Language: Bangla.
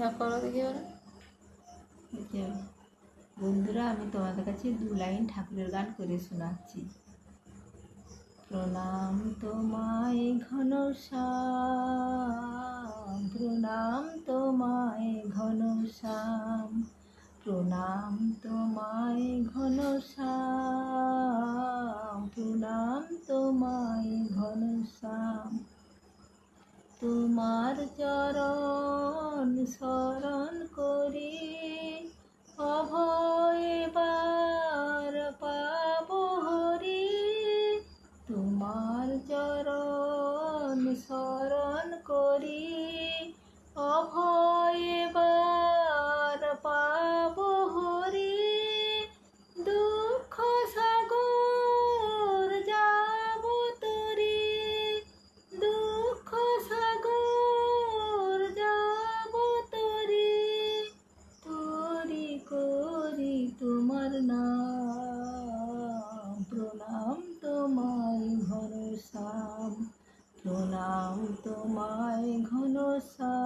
না করো দেখি এবার। যে, বন্ধুরা আমি তোমাদের কাছে 2 লাইন ঠাকুরের গান করে শোনাচ্ছি। প্রণাম তোমায় ঘনশ্যাম, প্রণাম তোমায় ঘনশ্যাম, প্রণাম তোমায় ঘনশ্যাম, প্রণাম তোমায় ঘনশ্যাম। তোমার চরণ শরণ করি, অভয় বার পাব হরি। তোমার চরণ শরণ করি, অভয় বার পাব হরি। দুঃখ সাগর যাব তরি, দুঃখ সাগর যাব তরি, তরি করি তোমার নাম। প্রণাম তোমায় ঘনশ্যাম, প্রণাম তোমায় ঘনশ্যাম।